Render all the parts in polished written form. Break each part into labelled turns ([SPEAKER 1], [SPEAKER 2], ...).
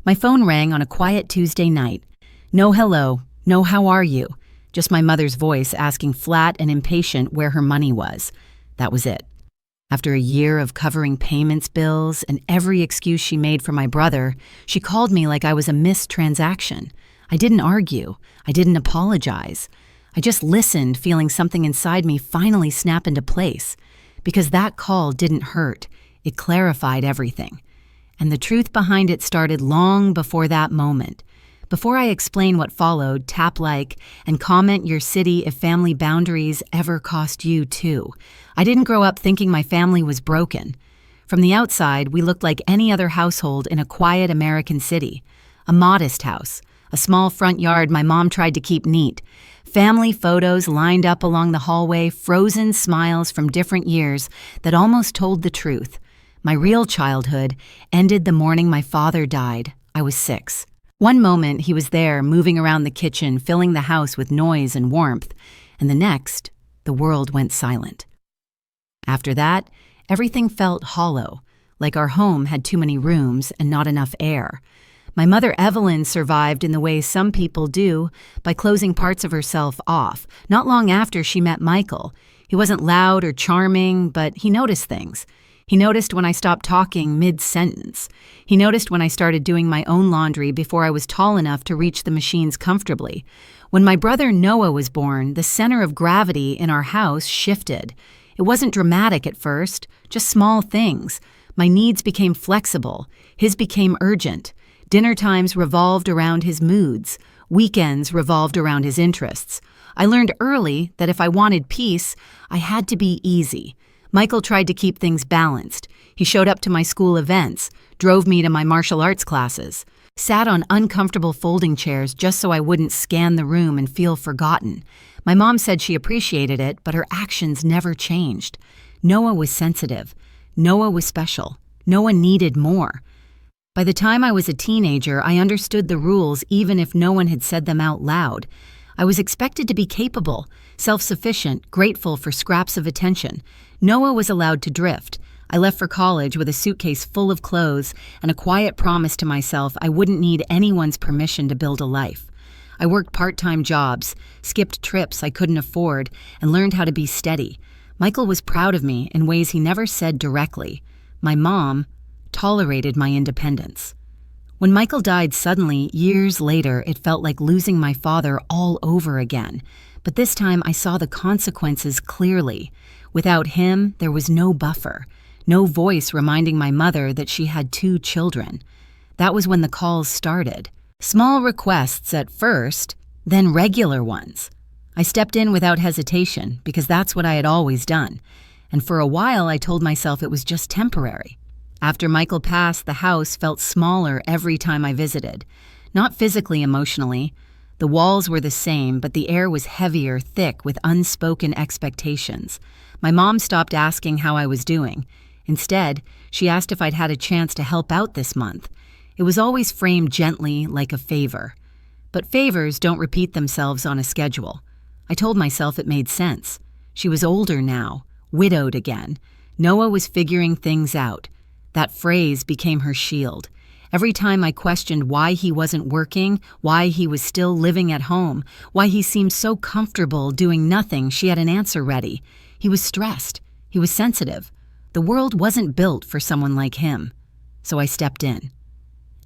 [SPEAKER 1] My phone rang on a quiet Tuesday night. No hello, no how are you, just my mother's voice asking flat and impatient where her money was. That was it. After a year of covering payments, bills, and every excuse she made for my brother, she called me like I was a missed transaction. I didn't argue. I didn't apologize. I just listened, feeling something inside me finally snap into place. Because that call didn't hurt. It clarified everything. And the truth behind it started long before that moment. Before I explain what followed, tap like and comment your city if family boundaries ever cost you too. I didn't grow up thinking my family was broken. From the outside, we looked like any other household in a quiet American city. A modest house, a small front yard my mom tried to keep neat. Family photos lined up along the hallway, frozen smiles from different years that almost told the truth. My real childhood ended the morning my father died. I was 6. One moment he was there, moving around the kitchen, filling the house with noise and warmth, and the next, the world went silent. After that, everything felt hollow, like our home had too many rooms and not enough air. My mother Evelyn survived in the way some people do, by closing parts of herself off. Not long after she met Michael. He wasn't loud or charming, but he noticed things. He noticed when I stopped talking mid-sentence. He noticed when I started doing my own laundry before I was tall enough to reach the machines comfortably. When my brother Noah was born, the center of gravity in our house shifted. It wasn't dramatic at first, just small things. My needs became flexible. His became urgent. Dinner times revolved around his moods. Weekends revolved around his interests. I learned early that if I wanted peace, I had to be easy. Michael tried to keep things balanced. He showed up to my school events, drove me to my martial arts classes, sat on uncomfortable folding chairs just so I wouldn't scan the room and feel forgotten. My mom said she appreciated it, but her actions never changed. Noah was sensitive. Noah was special. Noah needed more. By the time I was a teenager, I understood the rules even if no one had said them out loud. I was expected to be capable, self-sufficient, grateful for scraps of attention. Noah was allowed to drift. I left for college with a suitcase full of clothes and a quiet promise to myself I wouldn't need anyone's permission to build a life. I worked part-time jobs, skipped trips I couldn't afford, and learned how to be steady. Michael was proud of me in ways he never said directly. My mom tolerated my independence. When Michael died suddenly, years later, it felt like losing my father all over again. But this time I saw the consequences clearly. Without him, there was no buffer, no voice reminding my mother that she had 2 children. That was when the calls started. Small requests at first, then regular ones. I stepped in without hesitation because that's what I had always done. And for a while, I told myself it was just temporary. After Michael passed, the house felt smaller every time I visited. Not physically, emotionally. The walls were the same, but the air was heavier, thick, with unspoken expectations. My mom stopped asking how I was doing. Instead, she asked if I'd had a chance to help out this month. It was always framed gently, like a favor. But favors don't repeat themselves on a schedule. I told myself it made sense. She was older now, widowed again. Noah was figuring things out. That phrase became her shield. Every time I questioned why he wasn't working, why he was still living at home, why he seemed so comfortable doing nothing, she had an answer ready. He was stressed. He was sensitive. The world wasn't built for someone like him. So I stepped in.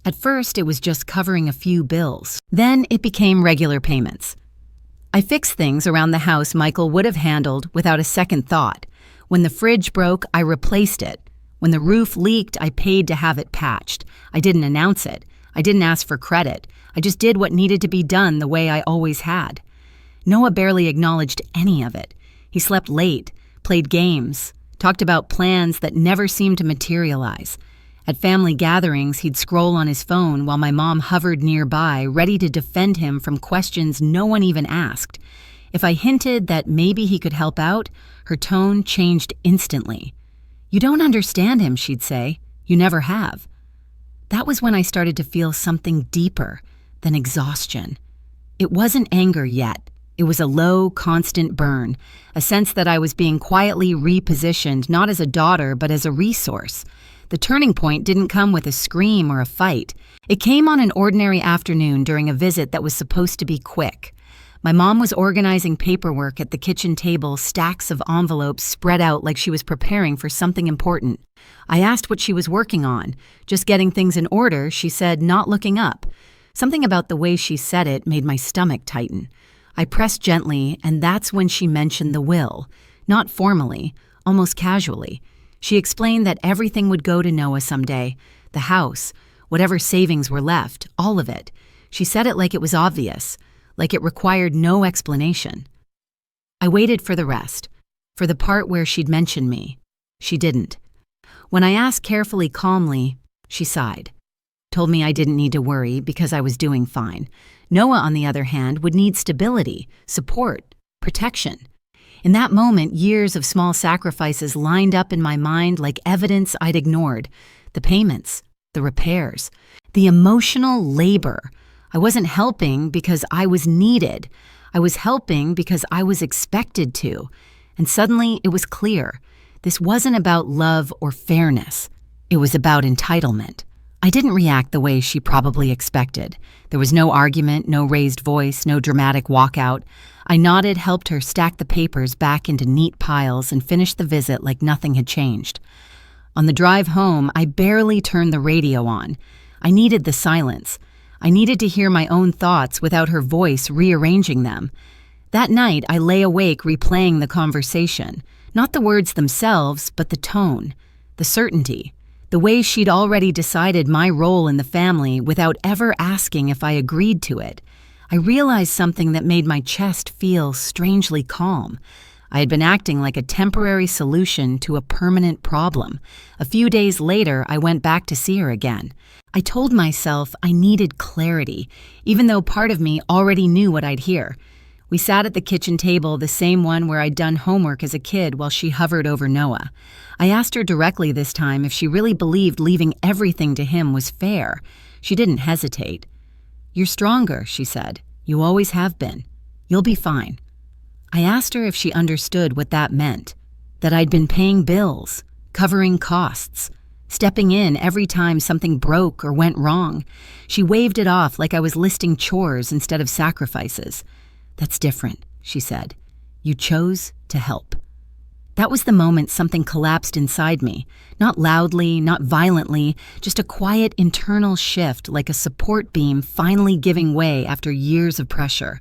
[SPEAKER 1] At first, it was just covering a few bills. Then it became regular payments. I fixed things around the house Michael would have handled without a second thought. When the fridge broke, I replaced it. When the roof leaked, I paid to have it patched. I didn't announce it. I didn't ask for credit. I just did what needed to be done the way I always had. Noah barely acknowledged any of it. He slept late, played games, talked about plans that never seemed to materialize. At family gatherings, he'd scroll on his phone while my mom hovered nearby, ready to defend him from questions no one even asked. If I hinted that maybe he could help out, her tone changed instantly. "You don't understand him," she'd say. "You never have." That was when I started to feel something deeper than exhaustion. It wasn't anger yet. It was a low, constant burn, a sense that I was being quietly repositioned, not as a daughter, but as a resource. The turning point didn't come with a scream or a fight. It came on an ordinary afternoon during a visit that was supposed to be quick. My mom was organizing paperwork at the kitchen table, stacks of envelopes spread out like she was preparing for something important. I asked what she was working on. Just getting things in order, she said, not looking up. Something about the way she said it made my stomach tighten. I pressed gently, and that's when she mentioned the will. Not formally, almost casually. She explained that everything would go to Noah someday. The house, whatever savings were left, all of it. She said it like it was obvious, like it required no explanation. I waited for the rest, for the part where she'd mention me. She didn't. When I asked carefully, calmly, she sighed. Told me I didn't need to worry because I was doing fine. Noah, on the other hand, would need stability, support, protection. In that moment, years of small sacrifices lined up in my mind like evidence I'd ignored. The payments, the repairs, the emotional labor. I wasn't helping because I was needed. I was helping because I was expected to. And suddenly it was clear. This wasn't about love or fairness. It was about entitlement. I didn't react the way she probably expected. There was no argument, no raised voice, no dramatic walkout. I nodded, helped her stack the papers back into neat piles, and finished the visit like nothing had changed. On the drive home, I barely turned the radio on. I needed the silence. I needed to hear my own thoughts without her voice rearranging them. That night, I lay awake replaying the conversation. Not the words themselves, but the tone, the certainty. The way she'd already decided my role in the family without ever asking if I agreed to it. I realized something that made my chest feel strangely calm. I had been acting like a temporary solution to a permanent problem. A few days later, I went back to see her again. I told myself I needed clarity, even though part of me already knew what I'd hear. We sat at the kitchen table, the same one where I'd done homework as a kid, while she hovered over Noah. I asked her directly this time if she really believed leaving everything to him was fair. She didn't hesitate. "You're stronger," she said. "You always have been. You'll be fine." I asked her if she understood what that meant, that I'd been paying bills, covering costs, stepping in every time something broke or went wrong. She waved it off like I was listing chores instead of sacrifices. "That's different," she said. "You chose to help." That was the moment something collapsed inside me. Not loudly, not violently, just a quiet internal shift like a support beam finally giving way after years of pressure.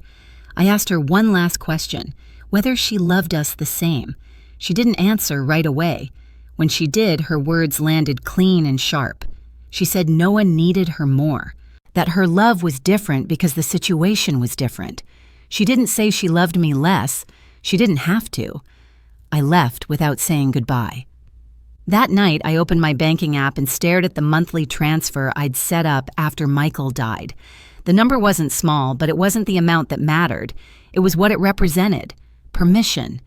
[SPEAKER 1] I asked her one last question, whether she loved us the same. She didn't answer right away. When she did, her words landed clean and sharp. She said Noah needed her more, that her love was different because the situation was different. She didn't say she loved me less. She didn't have to. I left without saying goodbye. That night, I opened my banking app and stared at the monthly transfer I'd set up after Michael died. The number wasn't small, but it wasn't the amount that mattered. It was what it represented: permission,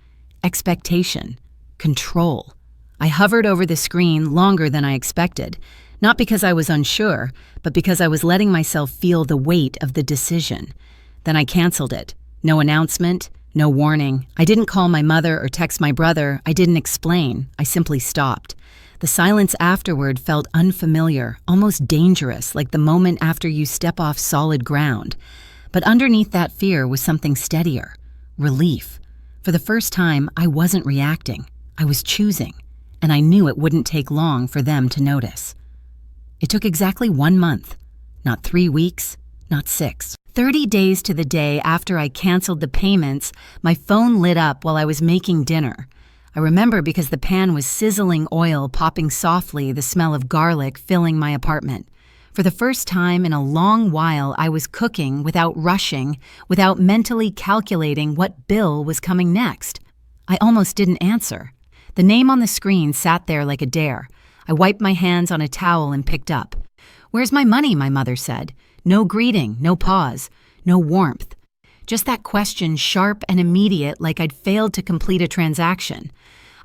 [SPEAKER 1] expectation, control. I hovered over the screen longer than I expected, not because I was unsure, but because I was letting myself feel the weight of the decision. Then I canceled it. No announcement, no warning. I didn't call my mother or text my brother. I didn't explain. I simply stopped. The silence afterward felt unfamiliar, almost dangerous, like the moment after you step off solid ground. But underneath that fear was something steadier: relief. For the first time, I wasn't reacting. I was choosing, and I knew it wouldn't take long for them to notice. It took exactly 1 month, not 3 weeks, not 6. 30 days to the day after I canceled the payments, my phone lit up while I was making dinner. I remember because the pan was sizzling oil popping softly, the smell of garlic filling my apartment. For the first time in a long while, I was cooking without rushing, without mentally calculating what bill was coming next. I almost didn't answer. The name on the screen sat there like a dare. I wiped my hands on a towel and picked up. "Where's my money?" my mother said. No greeting, no pause, no warmth. Just that question, sharp and immediate, like I'd failed to complete a transaction.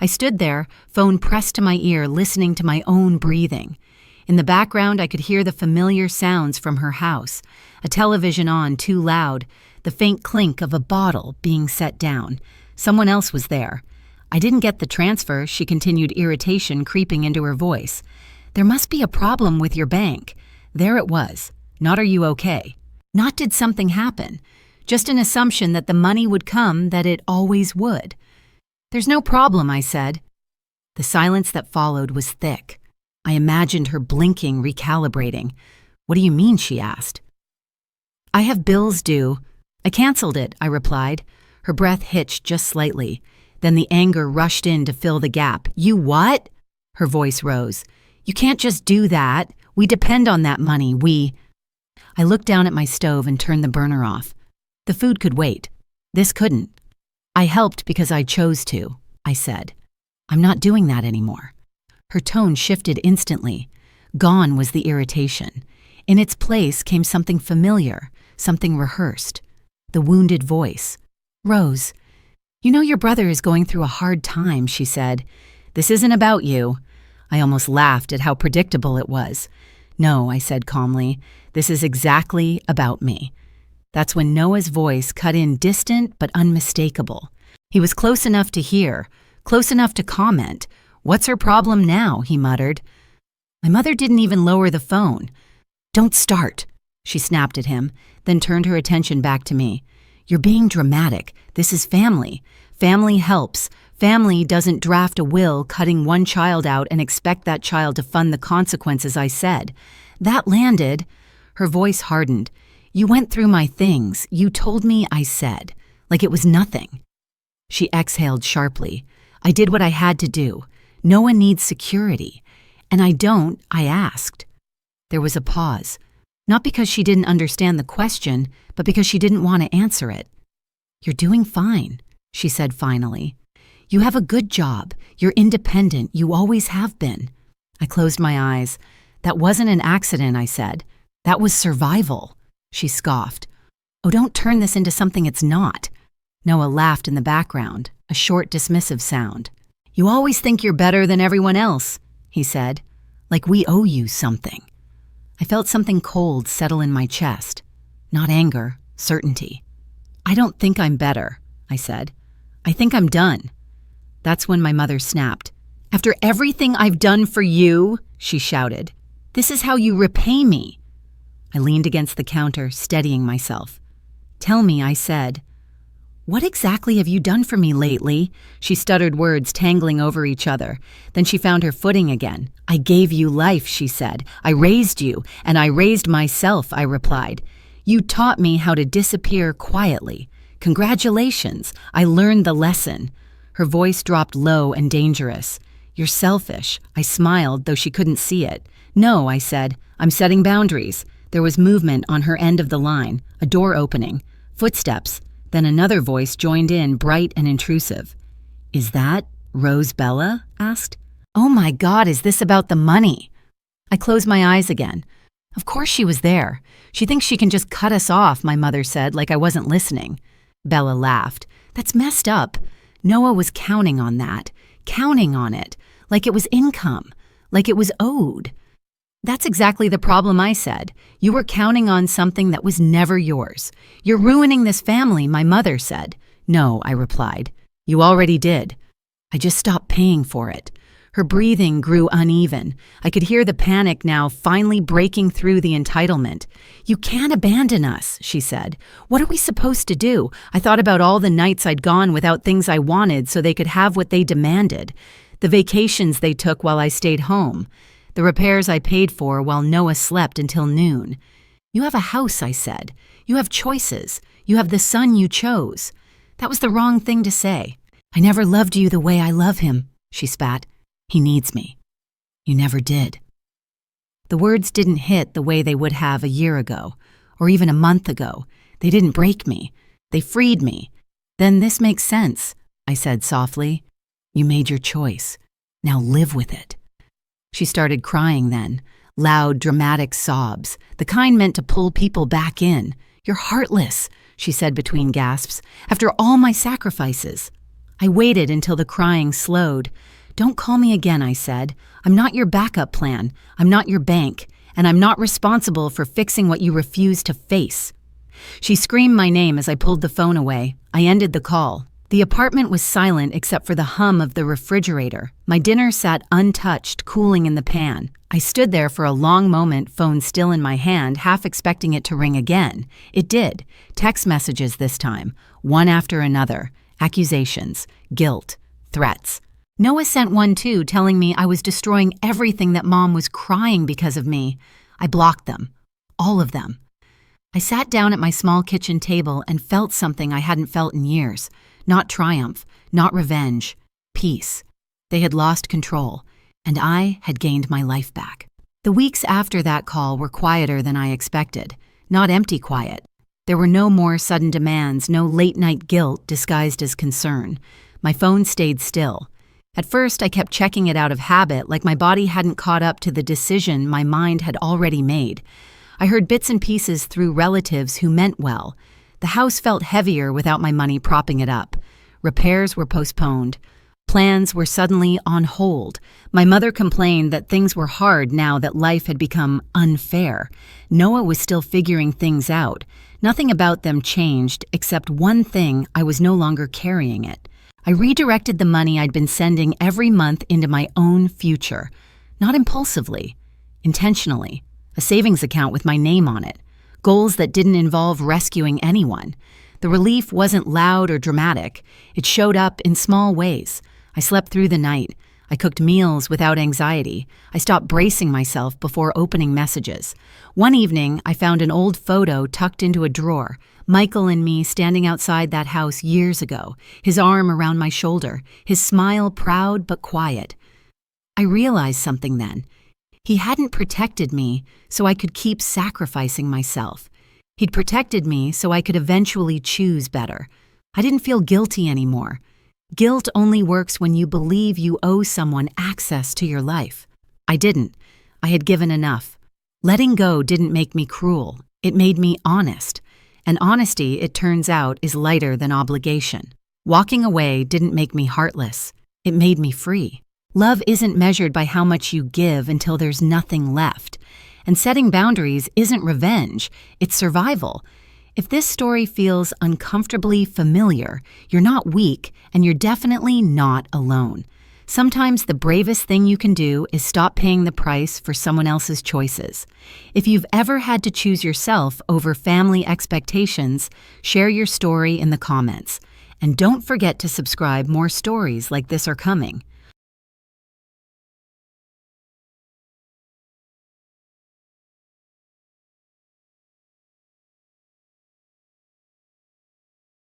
[SPEAKER 1] I stood there, phone pressed to my ear, listening to my own breathing. In the background, I could hear the familiar sounds from her house. A television on, too loud, the faint clink of a bottle being set down. Someone else was there. "I didn't get the transfer," she continued, irritation creeping into her voice. There must be a problem with your bank. There it was. Not are you okay? Not did something happen. Just an assumption that the money would come, that it always would. There's no problem, I said. The silence that followed was thick. I imagined her blinking, recalibrating. What do you mean, she asked. I have bills due. I canceled it, I replied. Her breath hitched just slightly. Then the anger rushed in to fill the gap. You what? Her voice rose. You can't just do that. We depend on that money. I looked down at my stove and turned the burner off. The food could wait. This couldn't. I helped because I chose to, I said. I'm not doing that anymore. Her tone shifted instantly. Gone was the irritation. In its place came something familiar, something rehearsed. The wounded voice. Rose, you know your brother is going through a hard time, she said. This isn't about you. I almost laughed at how predictable it was. No, I said calmly, this is exactly about me. That's when Noah's voice cut in distant but unmistakable. He was close enough to hear, close enough to comment. What's her problem now? He muttered. My mother didn't even lower the phone. Don't start, she snapped at him, then turned her attention back to me. You're being dramatic. This is family. Family helps. Family doesn't draft a will cutting one child out and expect that child to fund the consequences, I said. That landed. Her voice hardened. You went through my things. You told me, I said. Like it was nothing. She exhaled sharply. I did what I had to do. Noah needs security. And I don't, I asked. There was a pause. Not because she didn't understand the question, but because she didn't want to answer it. You're doing fine, she said finally. You have a good job. You're independent. You always have been. I closed my eyes. That wasn't an accident, I said. That was survival. She scoffed. Oh, don't turn this into something it's not. Noah laughed in the background, a short, dismissive sound. You always think you're better than everyone else, he said. Like we owe you something. I felt something cold settle in my chest. Not anger, certainty. I don't think I'm better, I said. I think I'm done. That's when my mother snapped. After everything I've done for you, she shouted. This is how you repay me. I leaned against the counter, steadying myself. Tell me, I said. What exactly have you done for me lately? She stuttered words tangling over each other. Then she found her footing again. I gave you life, she said. I raised you, and I raised myself, I replied. You taught me how to disappear quietly. Congratulations, I learned the lesson. Her voice dropped low and dangerous. You're selfish, I smiled, though she couldn't see it. No, I said, I'm setting boundaries. There was movement on her end of the line, a door opening, footsteps. Then another voice joined in, bright and intrusive. Is that Rose Bella? Asked. Oh my God, is this about the money? I closed my eyes again. Of course she was there. She thinks she can just cut us off, my mother said, like I wasn't listening. Bella laughed. That's messed up. Noah was counting on that, counting on it, like it was income, like it was owed. That's exactly the problem, I said. You were counting on something that was never yours. You're ruining this family, my mother said. No, I replied. You already did. I just stopped paying for it. Her breathing grew uneven. I could hear the panic now finally breaking through the entitlement. You can't abandon us, she said. What are we supposed to do? I thought about all the nights I'd gone without things I wanted so they could have what they demanded. The vacations they took while I stayed home. The repairs I paid for while Noah slept until noon. You have a house, I said. You have choices. You have the son you chose. That was the wrong thing to say. I never loved you the way I love him, she spat. He needs me. You never did. The words didn't hit the way they would have a year ago, or even a month ago. They didn't break me. They freed me. Then this makes sense, I said softly. You made your choice. Now live with it. She started crying then, loud, dramatic sobs, the kind meant to pull people back in. You're heartless, she said between gasps, after all my sacrifices. I waited until the crying slowed. Don't call me again, I said. I'm not your backup plan. I'm not your bank, and I'm not responsible for fixing what you refuse to face. She screamed my name as I pulled the phone away. I ended the call. The apartment was silent except for the hum of the refrigerator. My dinner sat untouched, cooling in the pan. I stood there for a long moment, phone still in my hand, half expecting it to ring again. It did. Text messages this time, one after another. Accusations, guilt, threats. Noah sent one too, telling me I was destroying everything, that Mom was crying because of me. I blocked them. All of them. I sat down at my small kitchen table and felt something I hadn't felt in years. Not triumph, not revenge, peace. They had lost control, and I had gained my life back. The weeks after that call were quieter than I expected, not empty quiet. There were no more sudden demands, no late-night guilt disguised as concern. My phone stayed still. At first, I kept checking it out of habit, like my body hadn't caught up to the decision my mind had already made. I heard bits and pieces through relatives who meant well. The house felt heavier without my money propping it up. Repairs were postponed. Plans were suddenly on hold. My mother complained that things were hard now that life had become unfair. Noah was still figuring things out. Nothing about them changed, except one thing: I was no longer carrying it. I redirected the money I'd been sending every month into my own future. Not impulsively, intentionally. A savings account with my name on it. Goals that didn't involve rescuing anyone. The relief wasn't loud or dramatic. It showed up in small ways. I slept through the night. I cooked meals without anxiety. I stopped bracing myself before opening messages. One evening, I found an old photo tucked into a drawer. Michael and me standing outside that house years ago, his arm around my shoulder, his smile proud but quiet. I realized something then. He hadn't protected me so I could keep sacrificing myself. He'd protected me so I could eventually choose better. I didn't feel guilty anymore. Guilt only works when you believe you owe someone access to your life. I didn't. I had given enough. Letting go didn't make me cruel. It made me honest. And honesty, it turns out, is lighter than obligation. Walking away didn't make me heartless. It made me free. Love isn't measured by how much you give until there's nothing left. And setting boundaries isn't revenge, it's survival. If this story feels uncomfortably familiar, you're not weak, and you're definitely not alone. Sometimes the bravest thing you can do is stop paying the price for someone else's choices. If you've ever had to choose yourself over family expectations, share your story in the comments. And don't forget to subscribe. More stories like this are coming.